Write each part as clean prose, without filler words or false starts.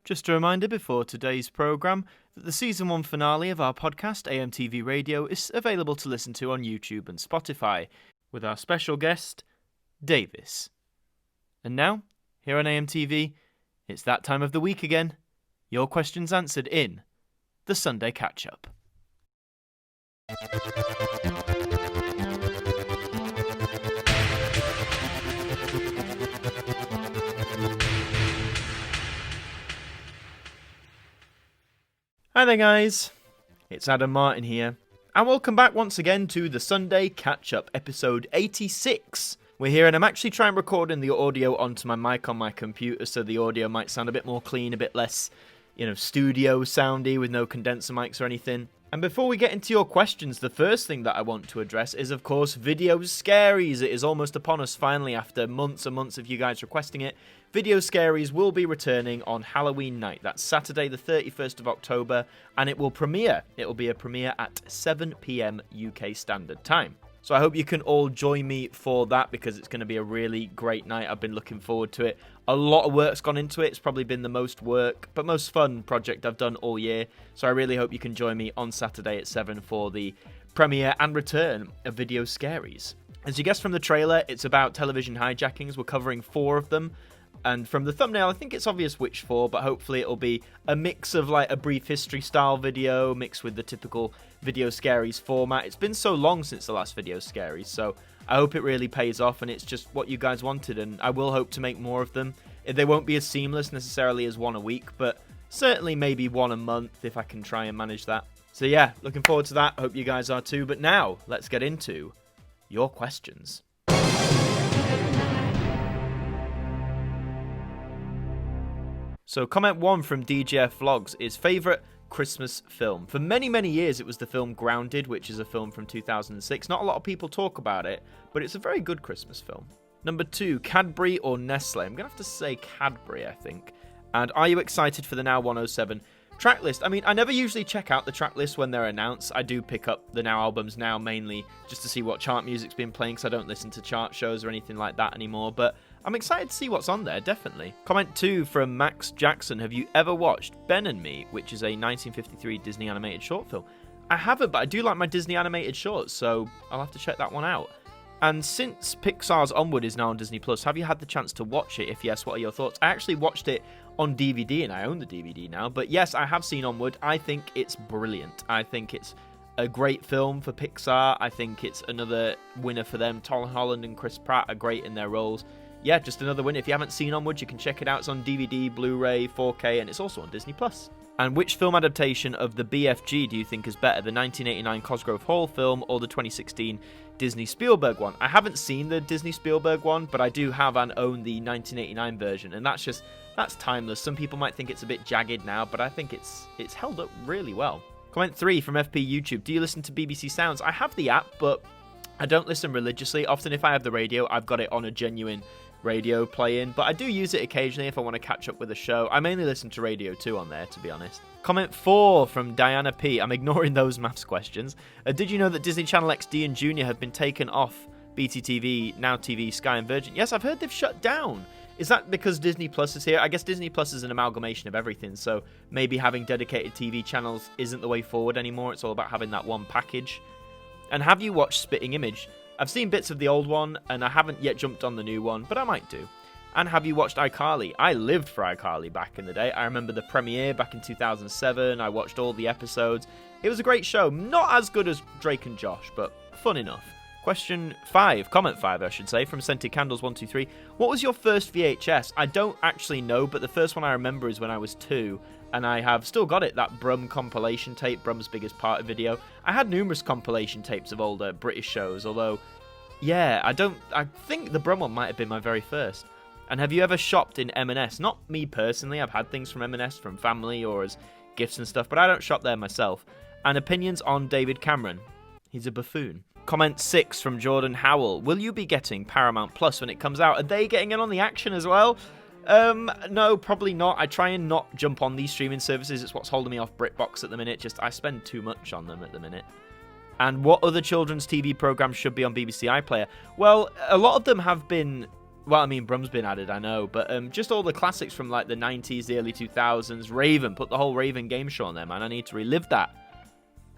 Just a reminder before today's programme that the Season 1 finale of our podcast, AMTV Radio, is available to listen to on YouTube and Spotify, with our special guest, Davies. And now, here on AMTV, it's that time of the week again. Your questions answered in the Sunday Catch-Up. Hi there guys, it's Adam Martyn here, and welcome back once again to the Sunday Catch-Up, episode 86. We're here and I'm actually trying recording the audio onto my mic on my computer so the audio might sound a bit more clean, a bit less, studio soundy with no condenser mics or anything. And before we get into your questions, the first thing that I want to address is, of course, Video Scaries. It is almost upon us finally after months and months of you guys requesting it. Video Scaries will be returning on Halloween night. That's Saturday the 31st of October, and it will premiere. It will be a premiere at 7 PM UK Standard Time. So I hope you can all join me for that because it's going to be a really great night. I've been looking forward to it. A lot of work's gone into it. It's probably been the most work, but most fun project I've done all year. So I really hope you can join me on Saturday at 7 for the premiere and return of Video Scaries. As you guessed from the trailer, it's about television hijackings. We're covering 4 of them. And from the thumbnail, I think it's obvious which 4, but hopefully it'll be a mix of like a brief history style video mixed with the typical Video Scaries format. It's been so long since the last Video Scaries, so I hope it really pays off and it's just what you guys wanted, and I will hope to make more of them. They won't be as seamless necessarily as one a week, but certainly maybe one a month if I can try and manage that. So yeah, looking forward to that. Hope you guys are too. But now, let's get into your questions. So comment 1 from DJF Vlogs is favourite Christmas film. For many, many years it was the film Grounded, which is a film from 2006. Not a lot of people talk about it, but it's a very good Christmas film. Number 2, Cadbury or Nestle? I'm going to have to say Cadbury, I think. And are you excited for the Now 107 track list? I mean, I never usually check out the track list when they're announced. I do pick up the Now albums now mainly just to see what chart music's been playing because I don't listen to chart shows or anything like that anymore, but I'm excited to see what's on there, definitely. Comment 2 from Max Jackson. Have you ever watched Ben and Me, which is a 1953 Disney animated short film? I haven't, but I do like my Disney animated shorts, so I'll have to check that one out. And since Pixar's Onward is now on Disney+, have you had the chance to watch it? If yes, what are your thoughts? I actually watched it on DVD, and I own the DVD now. But yes, I have seen Onward. I think it's brilliant. I think it's a great film for Pixar. I think it's another winner for them. Tom Holland and Chris Pratt are great in their roles. Yeah, just another win. If you haven't seen Onward, you can check it out. It's on DVD, Blu-ray, 4K, and it's also on Disney+. And which film adaptation of the BFG do you think is better, the 1989 Cosgrove Hall film or the 2016 Disney Spielberg one? I haven't seen the Disney Spielberg one, but I do have and own the 1989 version, and that's timeless. Some people might think it's a bit jagged now, but I think it's held up really well. Comment 3 from FP YouTube. Do you listen to BBC Sounds? I have the app, but I don't listen religiously. Often if I have the radio, I've got it on a genuine radio playing, but I do use it occasionally if I want to catch up with a show. I mainly listen to Radio 2 on there, to be honest. Comment 4 from Diana P. I'm ignoring those maths questions. Did you know that Disney Channel XD and Junior have been taken off BTTV, Now TV, Sky and Virgin? Yes, I've heard they've shut down. Is that because Disney Plus is here? I guess Disney Plus is an amalgamation of everything, so maybe having dedicated TV channels isn't the way forward anymore. It's all about having that one package. And have you watched Spitting Image? I've seen bits of the old one, and I haven't yet jumped on the new one, but I might do. And have you watched iCarly? I lived for iCarly back in the day. I remember the premiere back in 2007. I watched all the episodes. It was a great show. Not as good as Drake and Josh, but fun enough. Question 5, comment 5 I should say, from Scented Candles 123. What was your first VHS? I don't actually know, but the first one I remember is when I was 2. And I have still got it, that Brum compilation tape, Brum's Biggest Part video. I had numerous compilation tapes of older British shows, although, yeah, I think the Brum one might have been my very first. And have you ever shopped in M&S? Not me personally, I've had things from M&S from family or as gifts and stuff, but I don't shop there myself. And opinions on David Cameron? He's a buffoon. Comment 6 from Jordan Howell. Will you be getting Paramount Plus when it comes out? Are they getting in on the action as well? No, probably not. I try and not jump on these streaming services. It's what's holding me off BritBox at the minute. I spend too much on them at the minute. And what other children's TV programs should be on BBC iPlayer? Well, a lot of them have been Well, I mean, Brum's been added, I know, but just all the classics from like the 90s, the early 2000s. Raven, put the whole Raven game show on there, man. I need to relive that.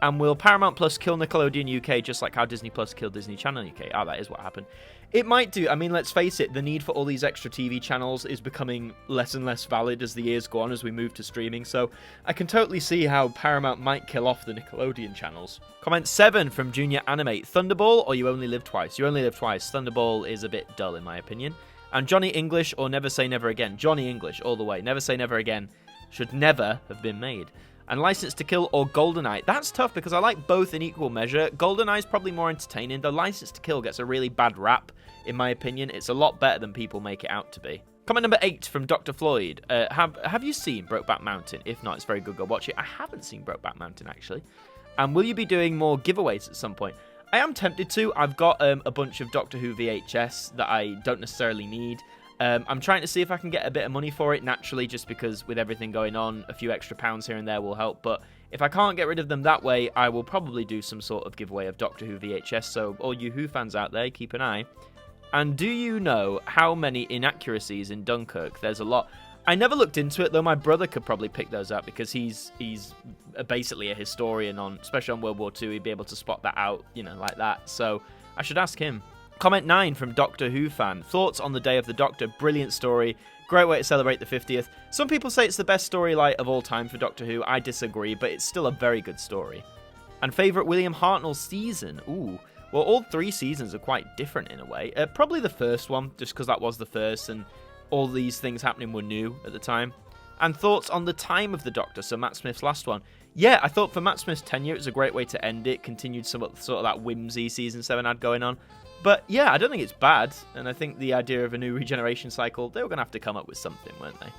And will Paramount Plus kill Nickelodeon UK just like how Disney Plus killed Disney Channel UK? Ah, that is what happened. It might do. I mean, let's face it, the need for all these extra TV channels is becoming less and less valid as the years go on, as we move to streaming. So I can totally see how Paramount might kill off the Nickelodeon channels. Comment 7 from Junior Animate. Thunderball or You Only Live Twice? You Only Live Twice. Thunderball is a bit dull in my opinion. And Johnny English or Never Say Never Again? Johnny English all the way. Never Say Never Again should never have been made. And License to Kill or GoldenEye. That's tough because I like both in equal measure. GoldenEye is probably more entertaining. The License to Kill gets a really bad rap, in my opinion. It's a lot better than people make it out to be. Comment number 8 from Dr. Floyd. Have you seen Brokeback Mountain? If not, it's very good. Go watch it. I haven't seen Brokeback Mountain, actually. And will you be doing more giveaways at some point? I am tempted to. I've got a bunch of Doctor Who VHS that I don't necessarily need. I'm trying to see if I can get a bit of money for it naturally, just because with everything going on, a few extra pounds here and there will help. But if I can't get rid of them that way, I will probably do some sort of giveaway of Doctor Who VHS. So all you Who fans out there, keep an eye. And do you know how many inaccuracies in Dunkirk? There's a lot. I never looked into it, though. My brother could probably pick those up because he's basically a historian on, especially on World War II. He'd be able to spot that out, like that. So I should ask him. Comment 9 from Doctor Who fan. Thoughts on the Day of the Doctor? Brilliant story. Great way to celebrate the 50th. Some people say it's the best storyline of all time for Doctor Who. I disagree, but it's still a very good story. And favourite William Hartnell season? Ooh. Well, all 3 seasons are quite different in a way. Probably the first one, just because that was the first, and all these things happening were new at the time. And thoughts on the time of the Doctor, so Matt Smith's last one. Yeah, I thought for Matt Smith's tenure, it was a great way to end it. Continued some sort of that whimsy season 7 had going on. But yeah, I don't think it's bad, and I think the idea of a new regeneration cycle, they were going to have to come up with something, weren't they?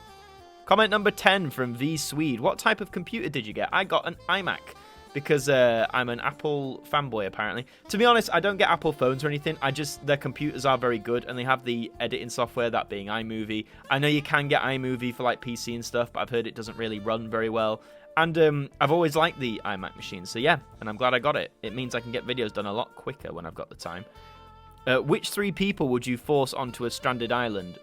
Comment number 10 from V Swede. What type of computer did you get? I got an iMac, because I'm an Apple fanboy, apparently. To be honest, I don't get Apple phones or anything. Their computers are very good, and they have the editing software, that being iMovie. I know you can get iMovie for like PC and stuff, but I've heard it doesn't really run very well. And I've always liked the iMac machine, so yeah, and I'm glad I got it. It means I can get videos done a lot quicker when I've got the time. Which 3 people would you force onto a stranded island?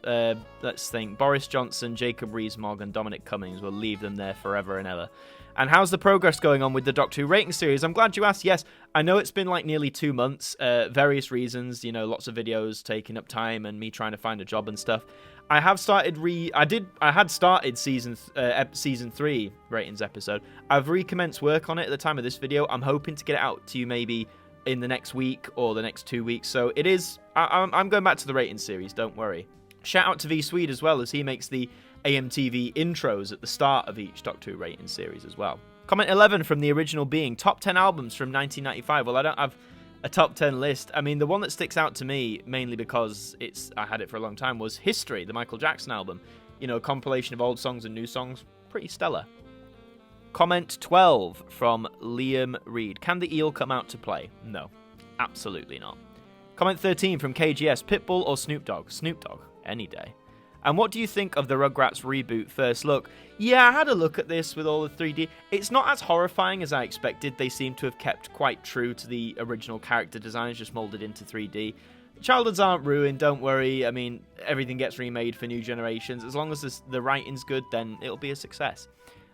Let's think. Boris Johnson, Jacob Rees-Mogg, and Dominic Cummings. Will leave them there forever and ever. And how's the progress going on with the Doctor Who rating series? I'm glad you asked. Yes, I know it's been like nearly 2 months. Various reasons, lots of videos taking up time and me trying to find a job and stuff. I have started I had started season 3 ratings episode. I've recommenced work on it at the time of this video. I'm hoping to get it out to you maybe in the next week or the next 2 weeks. So it is, I'm going back to the rating series, don't worry. Shout out to V Swede as well, as he makes the AMTV intros at the start of each Doctor Who rating series as well. Comment 11 from the original being, top 10 albums from 1995. Well, I don't have a top 10 list. I mean, the one that sticks out to me, mainly because I had it for a long time, was History, the Michael Jackson album. A compilation of old songs and new songs. Pretty stellar. Comment 12 from Liam Reed. Can the eel come out to play? No, absolutely not. Comment 13 from KGS. Pitbull or Snoop Dogg? Snoop Dogg, any day. And what do you think of the Rugrats reboot first look? Yeah, I had a look at this with all the 3D. It's not as horrifying as I expected. They seem to have kept quite true to the original character designs, just molded into 3D. Childhoods aren't ruined, don't worry. I mean, everything gets remade for new generations. As long as the writing's good, then it'll be a success.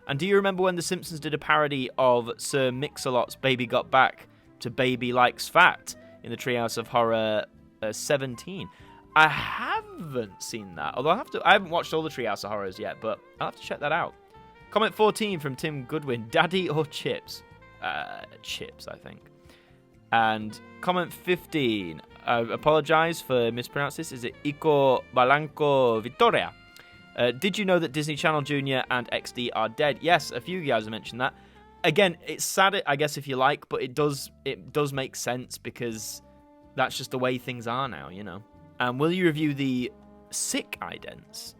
And do you remember when The Simpsons did a parody of Sir Mix-a-Lot's Baby Got Back to Baby Likes Fat in the Treehouse of Horror 17? I haven't seen that, although I haven't watched all the Treehouse of Horrors yet, but I'll have to check that out. Comment 14 from Tim Goodwin. Daddy or chips? Chips, I think. And comment 15. I apologise for mispronouncing this. Is it Ico Balanco Victoria? Did you know that Disney Channel Junior and XD are dead? Yes, a few of you guys have mentioned that. Again, it's sad, I guess, if you like, but it does make sense because that's just the way things are now, And will you review the Sick Idents?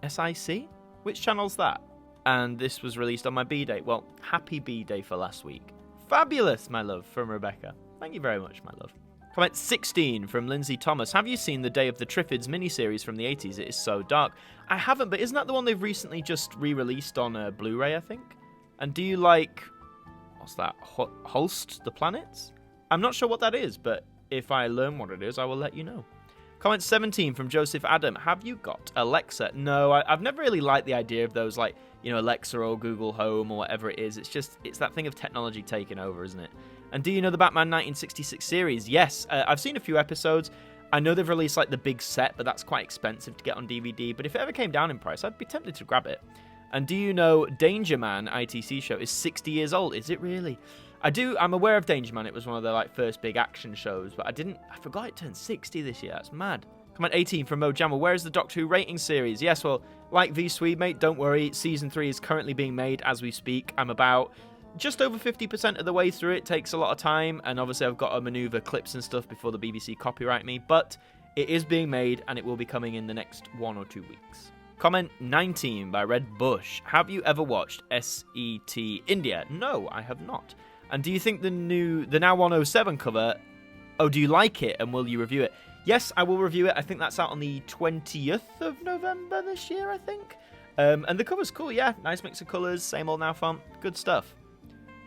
SIC? Which channel's that? And this was released on my B-Day. Well, happy B-Day for last week. Fabulous, my love, from Rebecca. Thank you very much, my love. Comment 16 from Lindsay Thomas. Have you seen the Day of the Triffids miniseries from the 80s? It is so dark. I haven't, but isn't that the one they've recently just re-released on Blu-ray, I think? And do you like... What's that? Host the Planets? I'm not sure what that is, but if I learn what it is, I will let you know. Comment 17 from Joseph Adam. Have you got Alexa? No, I've never really liked the idea of those, like, you know, Alexa or Google Home or whatever it is. It's that thing of technology taking over, isn't it? And do you know the Batman 1966 series? Yes, I've seen a few episodes. I know they've released, like, the big set, but that's quite expensive to get on DVD. But if it ever came down in price, I'd be tempted to grab it. And do you know Danger Man ITC show is 60 years old? Is it really? I'm aware of Danger Man. It was one of their, like, first big action shows, but I forgot it turned 60 this year. That's mad. Comment 18 from Mojama. Where is the Doctor Who rating series? Yes, well, like V Swede, mate, don't worry. Season 3 is currently being made as we speak. I'm about just over 50% of the way through. It takes a lot of time, and obviously I've got to maneuver clips and stuff before the BBC copyright me, but it is being made, and it will be coming in the next 1 or 2 weeks. Comment 19 by Red Bush. Have you ever watched SET India? No, I have not. And do you think the Now 107 cover, do you like it, and will you review it? Yes, I will review it. I think that's out on the 20th of November this year, I think. And the cover's cool, yeah. Nice mix of colours, same old Now font. Good stuff.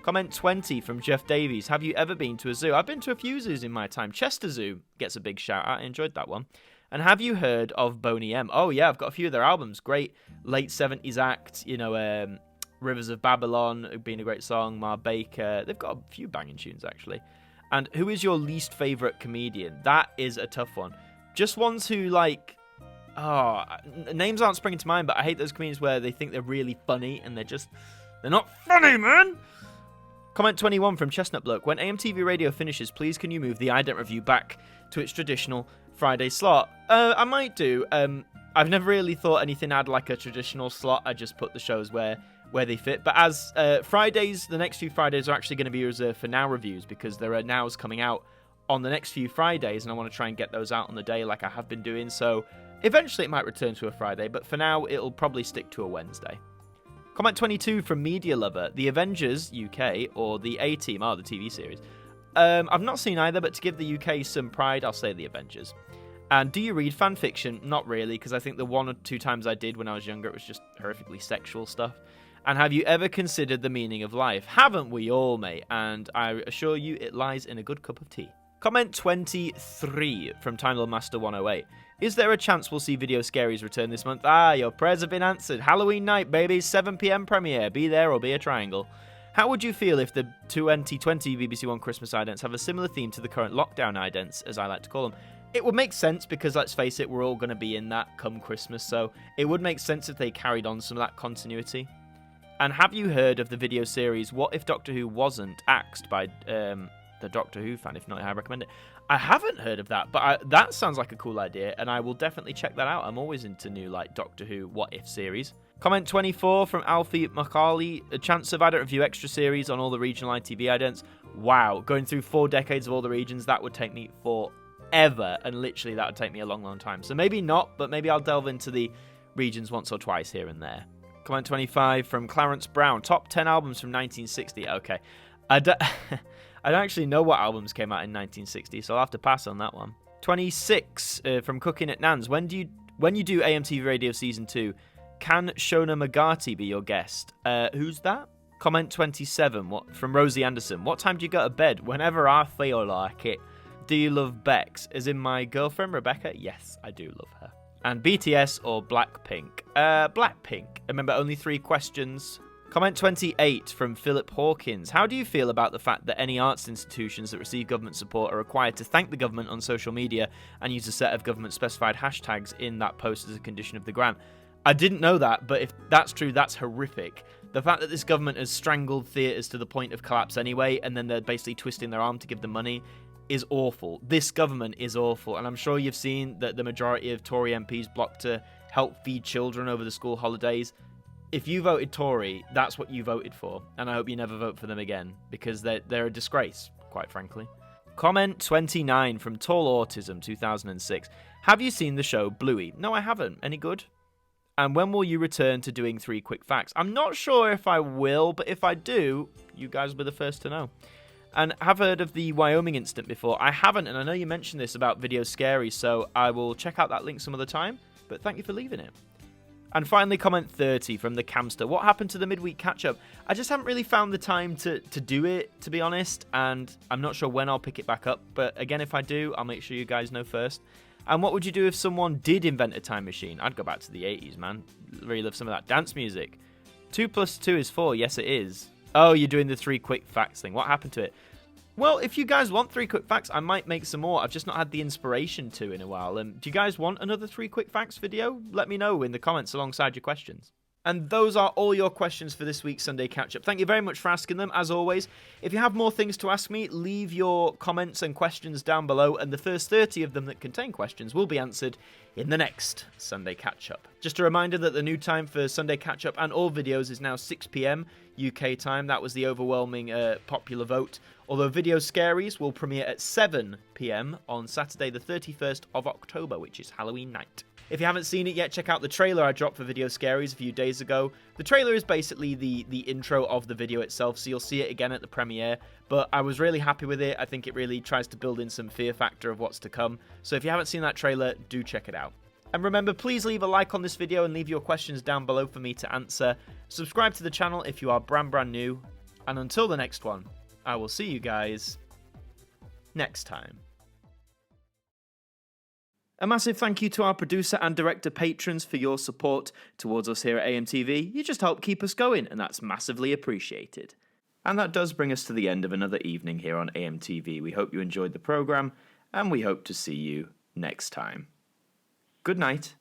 Comment 20 from Jeff Davies. Have you ever been to a zoo? I've been to a few zoos in my time. Chester Zoo gets a big shout out. I enjoyed that one. And have you heard of Boney M? Oh, yeah, I've got a few of their albums. Great late 70s act, you know, Rivers of Babylon being a great song, Ma Baker. They've got a few banging tunes, actually. And who is your least favourite comedian? That is a tough one. Just ones who, like, names aren't springing to mind, but I hate those comedians where they think they're really funny and they're not funny, man! Comment 21 from Chestnut Bloke. When AMTV Radio finishes, please can you move the Ident review back to its traditional Friday slot? I might do. I've never really thought anything had, like, a traditional slot. I just put the shows where they fit. But as Fridays, the next few Fridays are actually going to be reserved for Now reviews because there are Nows coming out on the next few Fridays, and I want to try and get those out on the day like I have been doing. So eventually it might return to a Friday, but for now it'll probably stick to a Wednesday. Comment 22 from Media Lover. The Avengers UK or the A-Team, the TV series. I've not seen either, but to give the UK some pride, I'll say the Avengers. And do you read fan fiction? Not really, because I think the 1 or 2 times I did when I was younger, it was just horrifically sexual stuff. And have you ever considered the meaning of life? Haven't we all, mate? And I assure you it lies in a good cup of tea. Comment 23 from Time Lord Master 108. Is there a chance we'll see Video Scaries return this month? Your prayers have been answered. Halloween night, baby. 7 p.m. premiere. Be there or be a triangle. How would you feel if the 2020 BBC One Christmas idents have a similar theme to the current lockdown idents, as I like to call them? It would make sense because, let's face it, we're all going to be in that come Christmas, so it would make sense if they carried on some of that continuity. And have you heard of the video series What If Doctor Who Wasn't Axed by the Doctor Who fan? If not, I recommend it. I haven't heard of that, but that sounds like a cool idea, and I will definitely check that out. I'm always into new, like, Doctor Who What If series. Comment 24 from Alfie McCarley. A chance of Ident review extra series on all the regional ITV idents. Wow, going through 4 decades of all the regions, that would take me forever, and literally that would take me a long, long time. So maybe not, but maybe I'll delve into the regions once or twice here and there. Comment 25 from Clarence Brown. Top 10 albums from 1960. Okay. I don't actually know what albums came out in 1960, so I'll have to pass on that one. 26 from Cooking at Nan's. When you do AMTV Radio Season 2, can Shona Magati be your guest? Who's that? Comment 27 from Rosie Anderson. What time do you go to bed? Whenever I feel like it. Do you love Bex? As in my girlfriend, Rebecca? Yes, I do love her. And BTS or Blackpink? Blackpink. Remember, only 3 questions. Comment 28 from Philip Hawkins. How do you feel about the fact that any arts institutions that receive government support are required to thank the government on social media and use a set of government-specified hashtags in that post as a condition of the grant? I didn't know that, but if that's true, that's horrific. The fact that this government has strangled theatres to the point of collapse anyway, and then they're basically twisting their arm to give them money, is awful. This government is awful, and I'm sure you've seen that the majority of Tory MPs blocked to help feed children over the school holidays. If you voted Tory, that's what you voted for, and I hope you never vote for them again, because they're a disgrace, quite frankly. Comment 29 from Tall Autism 2006. Have you seen the show Bluey? No, I haven't. Any good? And when will you return to doing 3 quick facts? I'm not sure if I will, but if I do, you guys will be the first to know. And have heard of the Wyoming incident before? I haven't, and I know you mentioned this about Video Scary, so I will check out that link some other time, but thank you for leaving it. And finally, comment 30 from the Camster. What happened to the midweek catch-up? I just haven't really found the time to do it, to be honest, and I'm not sure when I'll pick it back up, but again, if I do, I'll make sure you guys know first. And what would you do if someone did invent a time machine? I'd go back to the 80s, man. Really love some of that dance music. 2 + 2 is 4. Yes, it is. Oh, you're doing the 3 quick facts thing. What happened to it? Well, if you guys want 3 quick facts, I might make some more. I've just not had the inspiration to in a while. Do you guys want another 3 quick facts video? Let me know in the comments alongside your questions. And those are all your questions for this week's Sunday Catch-Up. Thank you very much for asking them, as always. If you have more things to ask me, leave your comments and questions down below, and the first 30 of them that contain questions will be answered in the next Sunday Catch-Up. Just a reminder that the new time for Sunday Catch-Up and all videos is now 6 PM UK time. That was the overwhelming popular vote. Although Video Scaries will premiere at 7 PM on Saturday the 31st of October, which is Halloween night. If you haven't seen it yet, check out the trailer I dropped for Video Scaries a few days ago. The trailer is basically the intro of the video itself, so you'll see it again at the premiere, but I was really happy with it. I think it really tries to build in some fear factor of what's to come, so if you haven't seen that trailer, do check it out. And remember, please leave a like on this video and leave your questions down below for me to answer. Subscribe to the channel if you are brand new, and until the next one, I will see you guys next time. A massive thank you to our producer and director patrons for your support towards us here at AMTV. You just help keep us going, and that's massively appreciated. And that does bring us to the end of another evening here on AMTV. We hope you enjoyed the programme, and we hope to see you next time. Good night.